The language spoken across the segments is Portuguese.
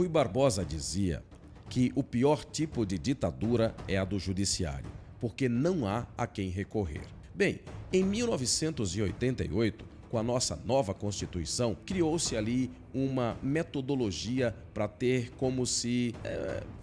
Rui Barbosa dizia que o pior tipo de ditadura é a do judiciário, porque não há a quem recorrer. Bem, em 1988, com a nossa nova Constituição, criou-se ali uma metodologia para ter como se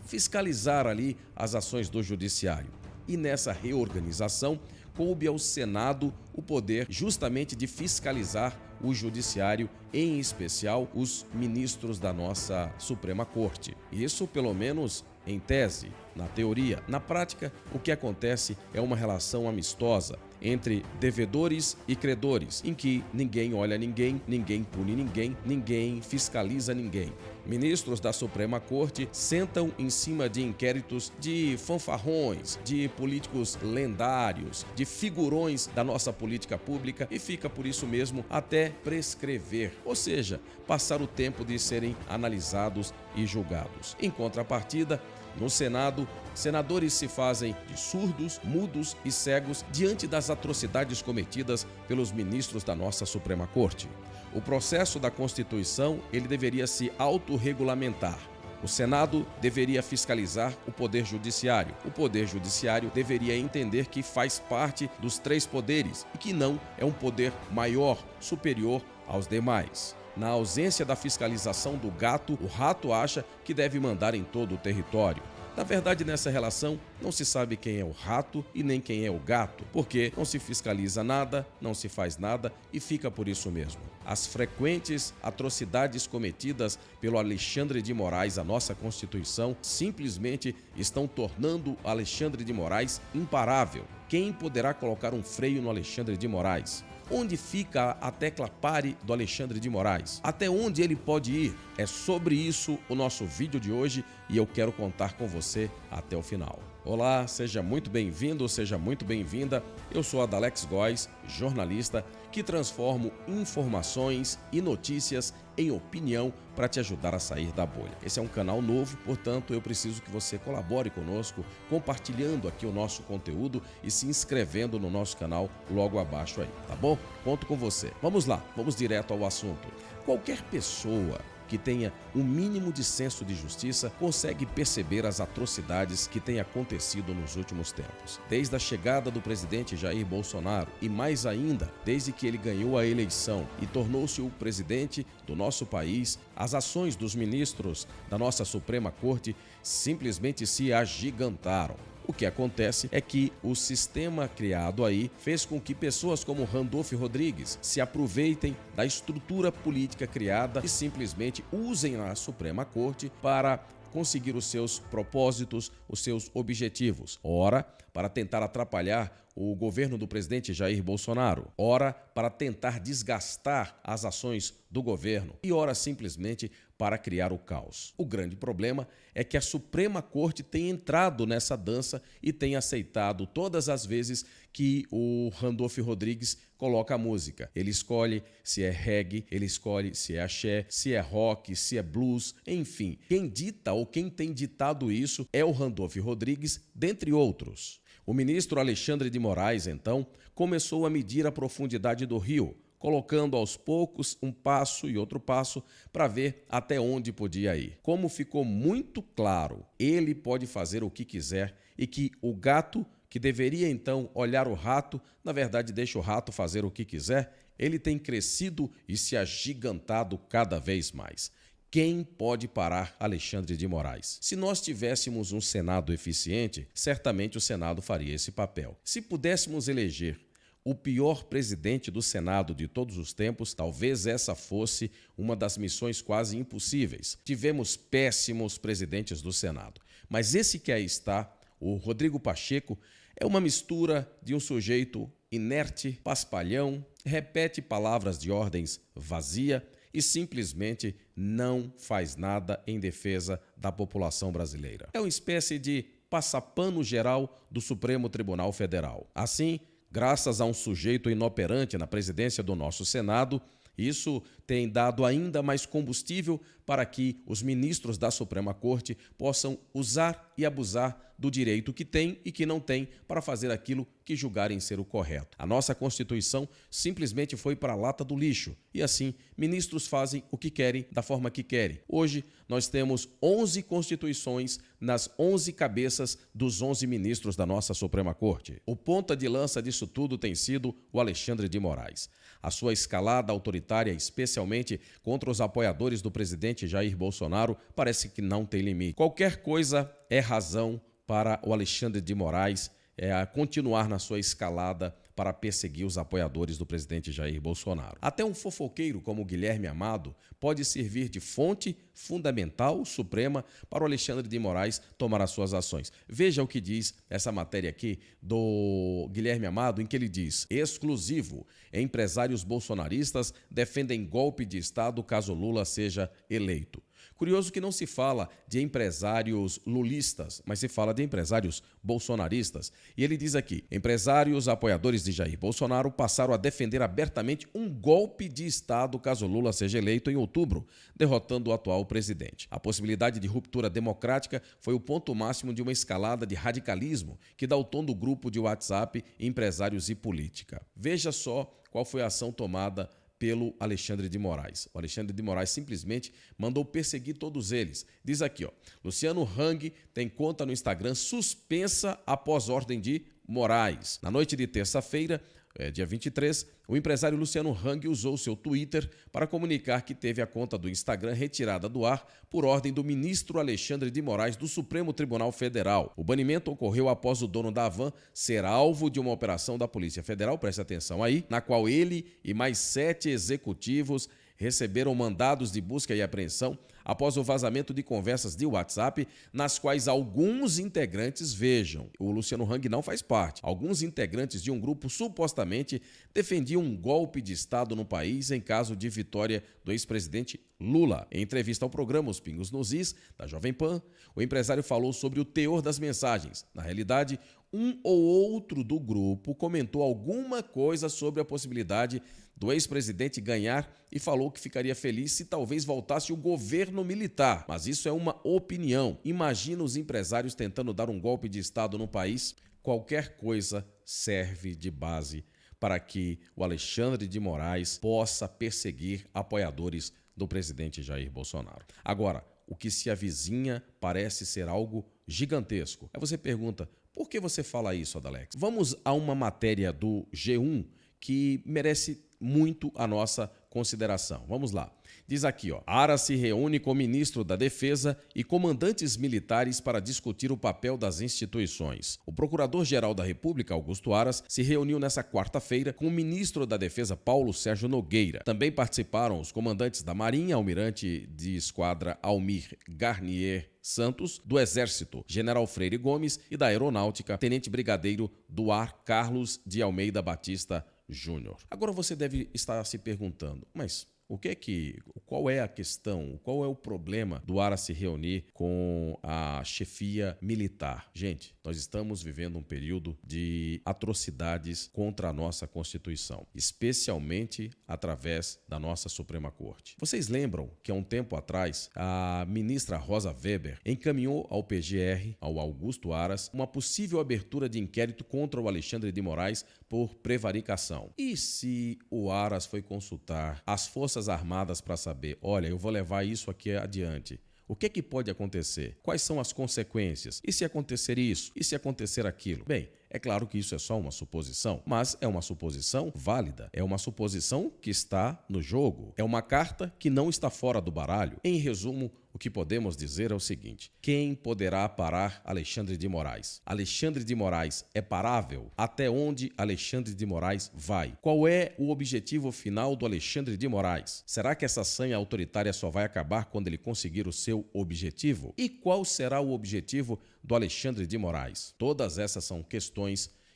fiscalizar ali as ações do judiciário. E nessa reorganização, coube ao Senado o poder justamente de fiscalizar o judiciário, em especial os ministros da nossa Suprema Corte. Isso, pelo menos, em tese, na teoria. Na prática, o que acontece é uma relação amistosa entre devedores e credores, em que ninguém olha ninguém, ninguém pune ninguém, ninguém fiscaliza ninguém. Ministros da Suprema Corte sentam em cima de inquéritos de fanfarrões, de políticos lendários, de figurões da nossa política pública e fica por isso mesmo até prescrever, ou seja, passar o tempo de serem analisados e julgados. Em contrapartida, no Senado, senadores se fazem de surdos, mudos e cegos diante das atrocidades cometidas pelos ministros da nossa Suprema Corte. O processo da Constituição, ele deveria se autorregulamentar. O Senado deveria fiscalizar o Poder Judiciário. O Poder Judiciário deveria entender que faz parte dos três poderes e que não é um poder maior, superior aos demais. Na ausência da fiscalização do gato, o rato acha que deve mandar em todo o território. Na verdade, nessa relação, não se sabe quem é o rato e nem quem é o gato, porque não se fiscaliza nada, não se faz nada e fica por isso mesmo. As frequentes atrocidades cometidas pelo Alexandre de Moraes à nossa Constituição simplesmente estão tornando o Alexandre de Moraes imparável. Quem poderá colocar um freio no Alexandre de Moraes? Onde fica a tecla pare do Alexandre de Moraes? Até onde ele pode ir? É sobre isso o nosso vídeo de hoje e eu quero contar com você até o final. Olá, seja muito bem-vindo, seja muito bem-vinda. Eu sou Adalex Góes, jornalista que transformo informações e notícias em opinião para te ajudar a sair da bolha. Esse é um canal novo, portanto eu preciso que você colabore conosco, compartilhando aqui o nosso conteúdo e se inscrevendo no nosso canal logo abaixo aí, tá bom? Conto com você. Vamos lá, vamos direto ao assunto. Qualquer pessoa que tenha um mínimo de senso de justiça consegue perceber as atrocidades que têm acontecido nos últimos tempos. Desde a chegada do presidente Jair Bolsonaro e mais ainda, desde que ele ganhou a eleição e tornou-se o presidente do nosso país, as ações dos ministros da nossa Suprema Corte simplesmente se agigantaram. O que acontece é que o sistema criado aí fez com que pessoas como Randolph Rodrigues se aproveitem da estrutura política criada e simplesmente usem a Suprema Corte para conseguir os seus propósitos, os seus objetivos. Ora, para tentar atrapalhar o governo do presidente Jair Bolsonaro. Ora, para tentar desgastar as ações do governo. E ora, simplesmente para criar o caos. O grande problema é que a Suprema Corte tem entrado nessa dança e tem aceitado todas as vezes que o Randolph Rodrigues coloca a música. Ele escolhe se é reggae, ele escolhe se é axé, se é rock, se é blues, enfim. Quem dita ou quem tem ditado isso é o Randolph Rodrigues, dentre outros. O ministro Alexandre de Moraes, então, começou a medir a profundidade do rio, colocando aos poucos um passo e outro passo para ver até onde podia ir. Como ficou muito claro, ele pode fazer o que quiser e que o gato, que deveria então olhar o rato, na verdade deixa o rato fazer o que quiser, ele tem crescido e se agigantado cada vez mais. Quem pode parar Alexandre de Moraes? Se nós tivéssemos um Senado eficiente, certamente o Senado faria esse papel. Se pudéssemos eleger o pior presidente do Senado de todos os tempos, talvez essa fosse uma das missões quase impossíveis. Tivemos péssimos presidentes do Senado, mas esse que aí está, o Rodrigo Pacheco, é uma mistura de um sujeito inerte, paspalhão, repete palavras de ordens vazia e simplesmente não faz nada em defesa da população brasileira. É uma espécie de passapano geral do Supremo Tribunal Federal. Assim, graças a um sujeito inoperante na presidência do nosso Senado, Isso tem dado ainda mais combustível para que os ministros da Suprema Corte possam usar e abusar do direito que têm e que não têm para fazer aquilo que julgarem ser o correto. A nossa Constituição simplesmente foi para a lata do lixo e assim ministros fazem o que querem, da forma que querem. Hoje nós temos 11 constituições nas 11 cabeças dos 11 ministros da nossa Suprema Corte. O ponta de lança disso tudo tem sido o Alexandre de Moraes. A sua escalada autoritária, especialmente contra os apoiadores do presidente Jair Bolsonaro, parece que não tem limite. Qualquer coisa é razão para o Alexandre de Moraes continuar na sua escalada para perseguir os apoiadores do presidente Jair Bolsonaro. Até um fofoqueiro como Guilherme Amado pode servir de fonte fundamental, suprema, para o Alexandre de Moraes tomar as suas ações. Veja o que diz essa matéria aqui do Guilherme Amado, em que ele diz: exclusivo, empresários bolsonaristas defendem golpe de Estado caso Lula seja eleito. Curioso que não se fala de empresários lulistas, mas se fala de empresários bolsonaristas. E ele diz aqui: empresários apoiadores de Jair Bolsonaro passaram a defender abertamente um golpe de Estado caso Lula seja eleito em outubro, derrotando o atual presidente. A possibilidade de ruptura democrática foi o ponto máximo de uma escalada de radicalismo que dá o tom do grupo de WhatsApp Empresários e Política. Veja só qual foi a ação tomada pelo Alexandre de Moraes. O Alexandre de Moraes simplesmente mandou perseguir todos eles. Diz aqui, Luciano Hang tem conta no Instagram suspensa após ordem de Moraes. Na noite de terça-feira, dia 23, o empresário Luciano Hang usou seu Twitter para comunicar que teve a conta do Instagram retirada do ar por ordem do ministro Alexandre de Moraes do Supremo Tribunal Federal. O banimento ocorreu após o dono da van ser alvo de uma operação da Polícia Federal, preste atenção aí, na qual ele e mais 7 executivos receberam mandados de busca e apreensão após o vazamento de conversas de WhatsApp, nas quais alguns integrantes, vejam, o Luciano Hang não faz parte, alguns integrantes de um grupo supostamente defendiam um golpe de Estado no país em caso de vitória do ex-presidente Lula. Em entrevista ao programa Os Pingos nos Is, da Jovem Pan, o empresário falou sobre o teor das mensagens. Na realidade, um ou outro do grupo comentou alguma coisa sobre a possibilidade do ex-presidente ganhar e falou que ficaria feliz se talvez voltasse o governo militar. Mas isso é uma opinião. Imagina os empresários tentando dar um golpe de Estado no país. Qualquer coisa serve de base para que o Alexandre de Moraes possa perseguir apoiadores do presidente Jair Bolsonaro. Agora, o que se avizinha parece ser algo gigantesco. Aí você pergunta, por que você fala isso, Adalex? Vamos a uma matéria do G1 que merece muito a nossa consideração. Vamos lá. Diz aqui, Aras se reúne com o ministro da Defesa e comandantes militares para discutir o papel das instituições. O Procurador-Geral da República, Augusto Aras, se reuniu nesta quarta-feira com o ministro da Defesa, Paulo Sérgio Nogueira. Também participaram os comandantes da Marinha, almirante de esquadra Almir Garnier Santos, do Exército, General Freire Gomes, e da Aeronáutica, Tenente Brigadeiro do Ar Carlos de Almeida Batista Júnior. Agora você deve estar se perguntando, mas qual é a questão, qual é o problema do Aras se reunir com a chefia militar? Gente, nós estamos vivendo um período de atrocidades contra a nossa Constituição, especialmente através da nossa Suprema Corte. Vocês lembram que há um tempo atrás a ministra Rosa Weber encaminhou ao PGR, ao Augusto Aras, uma possível abertura de inquérito contra o Alexandre de Moraes por prevaricação. E se o Aras foi consultar as Forças Armadas para saber, olha, eu vou levar isso aqui adiante, o que pode acontecer? Quais são as consequências? E se acontecer isso? E se acontecer aquilo? Bem, é claro que isso é só uma suposição, mas é uma suposição válida. É uma suposição que está no jogo. É uma carta que não está fora do baralho. Em resumo, o que podemos dizer é o seguinte: quem poderá parar Alexandre de Moraes? Alexandre de Moraes é parável? Até onde Alexandre de Moraes vai? Qual é o objetivo final do Alexandre de Moraes? Será que essa sanha autoritária só vai acabar quando ele conseguir o seu objetivo? E qual será o objetivo do Alexandre de Moraes? Todas essas são questões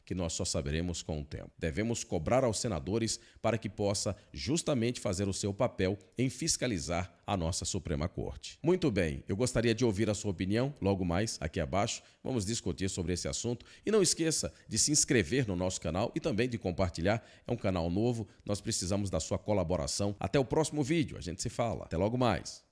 que nós só saberemos com o tempo. Devemos cobrar aos senadores para que possa justamente fazer o seu papel em fiscalizar a nossa Suprema Corte. Muito bem, eu gostaria de ouvir a sua opinião logo mais aqui abaixo. Vamos discutir sobre esse assunto e não esqueça de se inscrever no nosso canal e também de compartilhar. É um canal novo, nós precisamos da sua colaboração. Até o próximo vídeo, a gente se fala. Até logo mais.